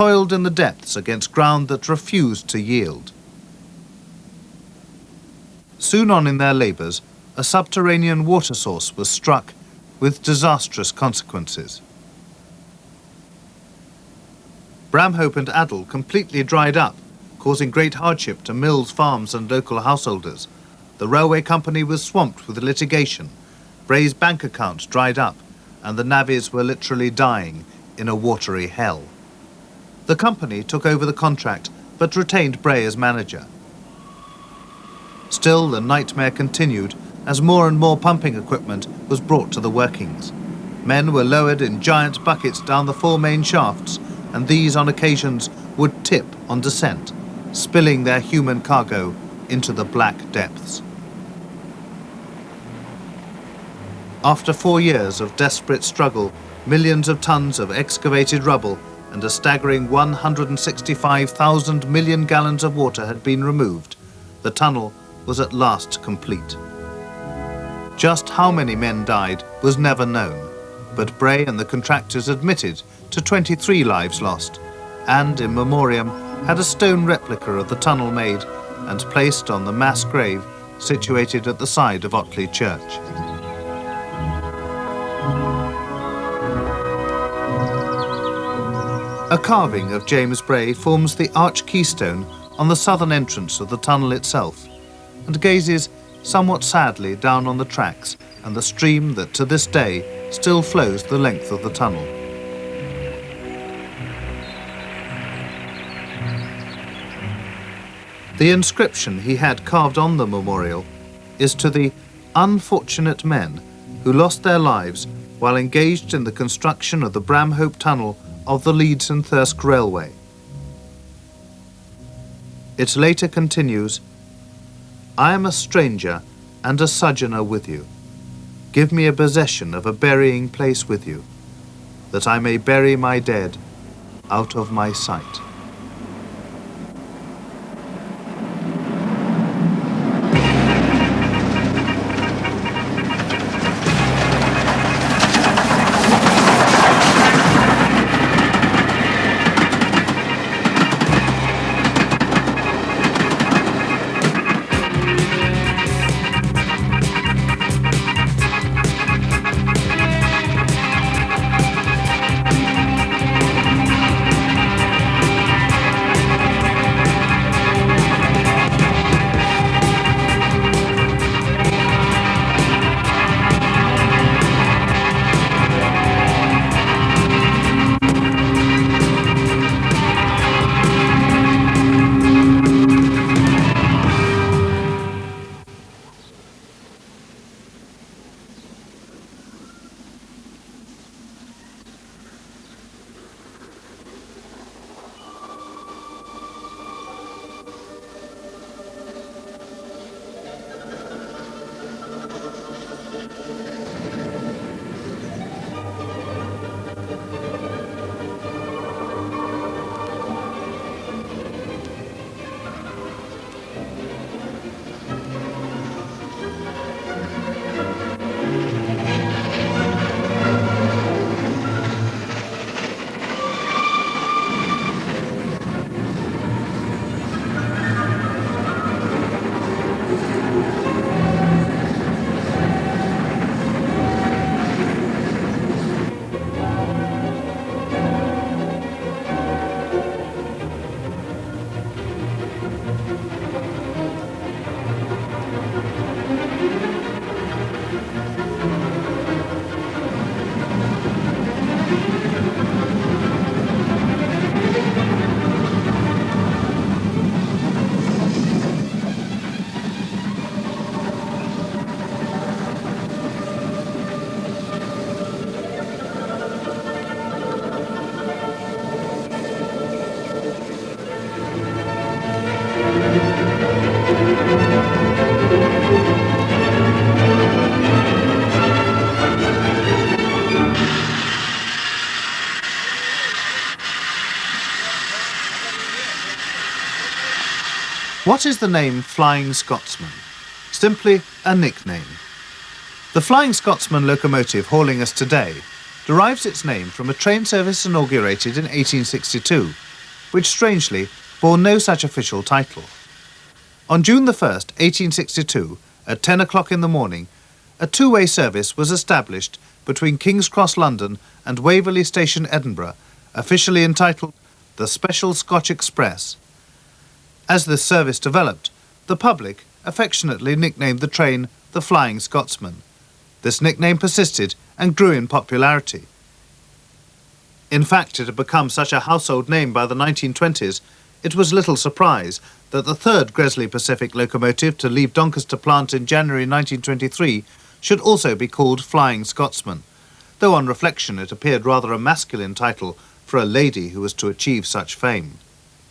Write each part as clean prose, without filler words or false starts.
toiled in the depths against ground that refused to yield. Soon on in their labours, a subterranean water source was struck with disastrous consequences. Bramhope and Addle completely dried up, causing great hardship to mills, farms and local householders. The railway company was swamped with litigation. Bray's bank accounts dried up, and the navvies were literally dying in a watery hell. The company took over the contract, but retained Bray as manager. Still, the nightmare continued as more and more pumping equipment was brought to the workings. Men were lowered in giant buckets down the 4 main shafts, and these on occasions would tip on descent, spilling their human cargo into the black depths. After 4 years of desperate struggle, millions of tons of excavated rubble and a staggering 165,000 million gallons of water had been removed. The tunnel was at last complete. Just how many men died was never known, but Bray and the contractors admitted to 23 lives lost, and in memoriam had a stone replica of the tunnel made and placed on the mass grave situated at the side of Otley Church. A carving of James Bray forms the arch keystone on the southern entrance of the tunnel itself, and gazes somewhat sadly down on the tracks and the stream that to this day still flows the length of the tunnel. The inscription he had carved on the memorial is to the unfortunate men who lost their lives while engaged in the construction of the Bramhope Tunnel of the Leeds and Thirsk Railway. It later continues, "I am a stranger and a sojourner with you. Give me a possession of a burying place with you, that I may bury my dead out of my sight." What is the name Flying Scotsman? Simply a nickname. The Flying Scotsman locomotive hauling us today derives its name from a train service inaugurated in 1862 which strangely bore no such official title. On June the 1st, 1862, at 10 o'clock in the morning, a two-way service was established between King's Cross, London and Waverley Station, Edinburgh, officially entitled the Special Scotch Express. As this service developed, the public affectionately nicknamed the train the Flying Scotsman. This nickname persisted and grew in popularity. In fact, it had become such a household name by the 1920s, it was little surprise that the third Gresley Pacific locomotive to leave Doncaster plant in January 1923 should also be called Flying Scotsman, though on reflection it appeared rather a masculine title for a lady who was to achieve such fame.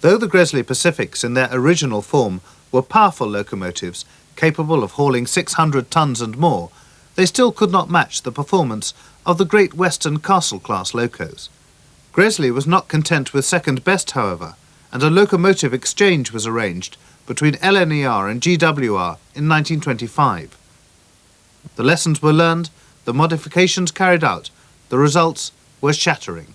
Though the Gresley Pacifics in their original form were powerful locomotives capable of hauling 600 tons and more, they still could not match the performance of the Great Western Castle-class locos. Gresley was not content with second best, however, and a locomotive exchange was arranged between LNER and GWR in 1925. The lessons were learned, the modifications carried out, the results were shattering.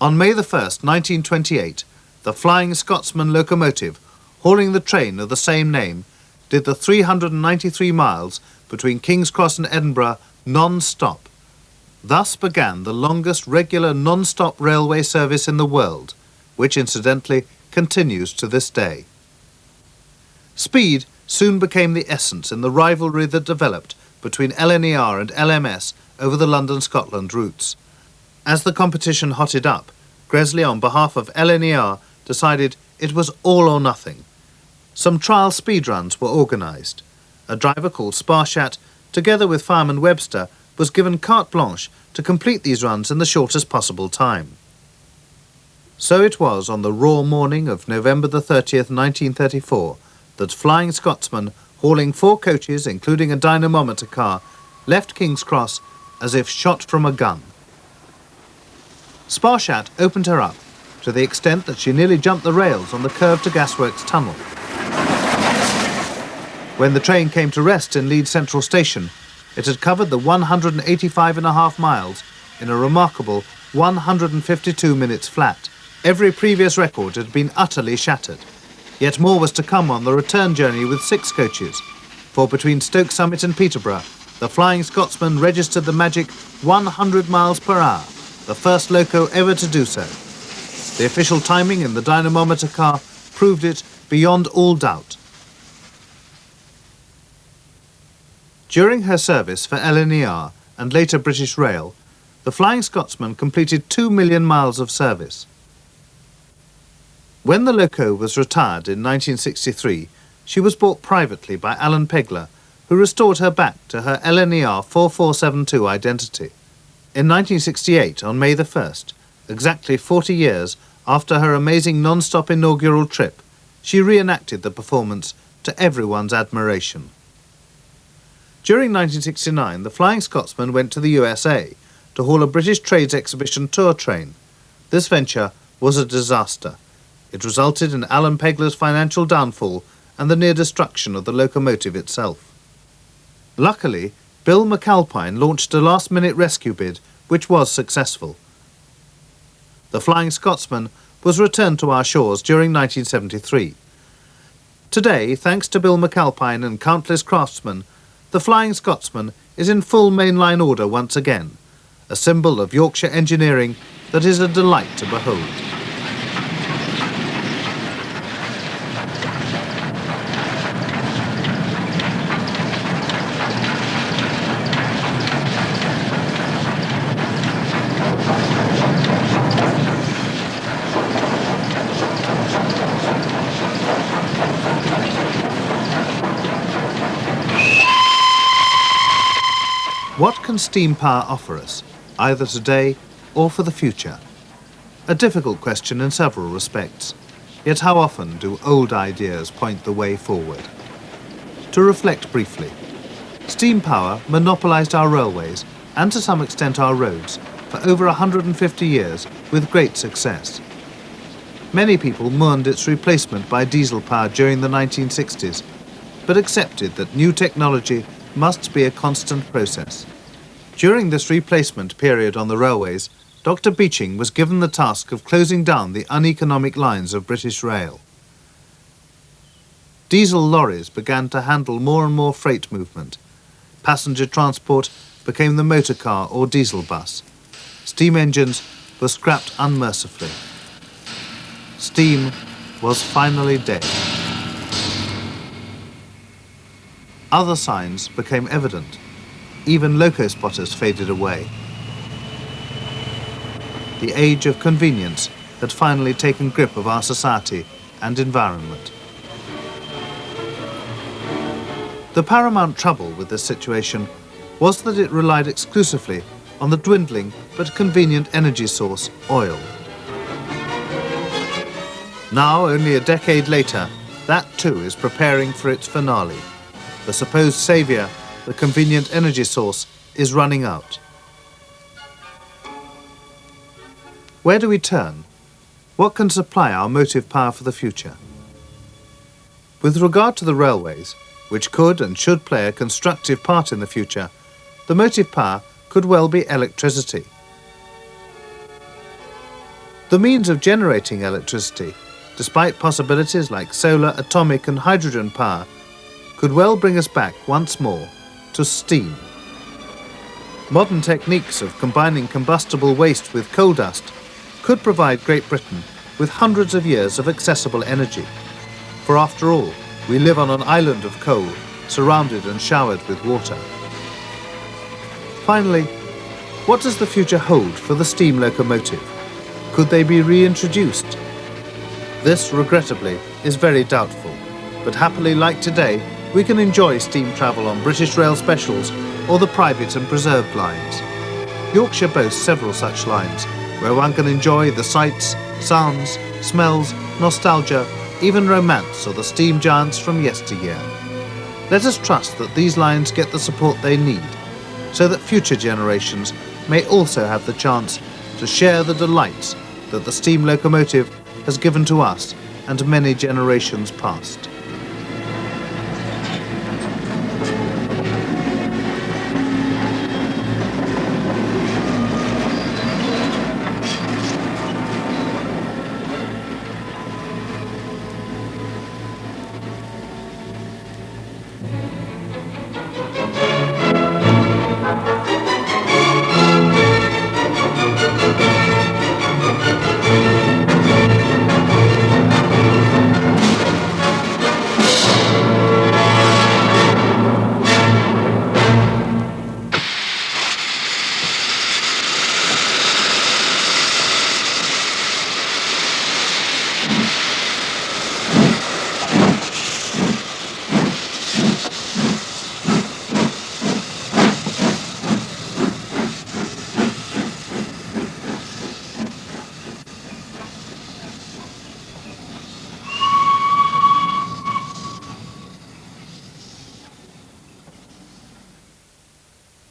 On May the 1st, 1928, the Flying Scotsman locomotive, hauling the train of the same name, did the 393 miles between King's Cross and Edinburgh non-stop. Thus began the longest regular non-stop railway service in the world, which incidentally continues to this day. Speed soon became the essence in the rivalry that developed between LNER and LMS over the London-Scotland routes. As the competition hotted up, Gresley, on behalf of LNER, decided it was all or nothing. Some trial speed runs were organised. A driver called Sparshat, together with fireman Webster, was given carte blanche to complete these runs in the shortest possible time. So it was on the raw morning of November the 30th, 1934, that Flying Scotsman, hauling 4 coaches, including a dynamometer car, left King's Cross as if shot from a gun. Sparshat opened her up, to the extent that she nearly jumped the rails on the curve to Gasworks Tunnel. When the train came to rest in Leeds Central Station, it had covered the 185.5 miles in a remarkable 152 minutes flat. Every previous record had been utterly shattered. Yet more was to come on the return journey with 6 coaches, for between Stoke Summit and Peterborough, the Flying Scotsman registered the magic 100 miles per hour, the first loco ever to do so. The official timing in the dynamometer car proved it beyond all doubt. During her service for LNER and later British Rail, the Flying Scotsman completed 2 million miles of service. When the loco was retired in 1963, she was bought privately by Alan Pegler, who restored her back to her LNER 4472 identity. In 1968, on May the 1st, exactly 40 years after her amazing non-stop inaugural trip, she reenacted the performance to everyone's admiration. During 1969, the Flying Scotsman went to the USA to haul a British Trades Exhibition tour train. This venture was a disaster. It resulted in Alan Pegler's financial downfall and the near destruction of the locomotive itself. Luckily, Bill McAlpine launched a last-minute rescue bid, which was successful. The Flying Scotsman was returned to our shores during 1973. Today, thanks to Bill McAlpine and countless craftsmen, the Flying Scotsman is in full mainline order once again, a symbol of Yorkshire engineering that is a delight to behold. What can steam power offer us, either today or for the future? A difficult question in several respects, yet how often do old ideas point the way forward? To reflect briefly, steam power monopolised our railways and to some extent our roads for over 150 years with great success. Many people mourned its replacement by diesel power during the 1960s, but accepted that new technology must be a constant process. During this replacement period on the railways, Dr. Beeching was given the task of closing down the uneconomic lines of British Rail. Diesel lorries began to handle more and more freight movement. Passenger transport became the motor car or diesel bus. Steam engines were scrapped unmercifully. Steam was finally dead. Other signs became evident. Even loco spotters faded away. The age of convenience had finally taken grip of our society and environment. The paramount trouble with this situation was that it relied exclusively on the dwindling but convenient energy source, oil. Now, only a decade later, that too is preparing for its finale. The supposed saviour, the convenient energy source, is running out. Where do we turn? What can supply our motive power for the future? With regard to the railways, which could and should play a constructive part in the future, the motive power could well be electricity. The means of generating electricity, despite possibilities like solar, atomic and hydrogen power, could well bring us back once more to steam. Modern techniques of combining combustible waste with coal dust could provide Great Britain with hundreds of years of accessible energy. For after all, we live on an island of coal, surrounded and showered with water. Finally, what does the future hold for the steam locomotive? Could they be reintroduced? This, regrettably, is very doubtful, but happily, like today, we can enjoy steam travel on British Rail specials or the private and preserved lines. Yorkshire boasts several such lines, where one can enjoy the sights, sounds, smells, nostalgia, even romance or the steam giants from yesteryear. Let us trust that these lines get the support they need, so that future generations may also have the chance to share the delights that the steam locomotive has given to us and many generations past.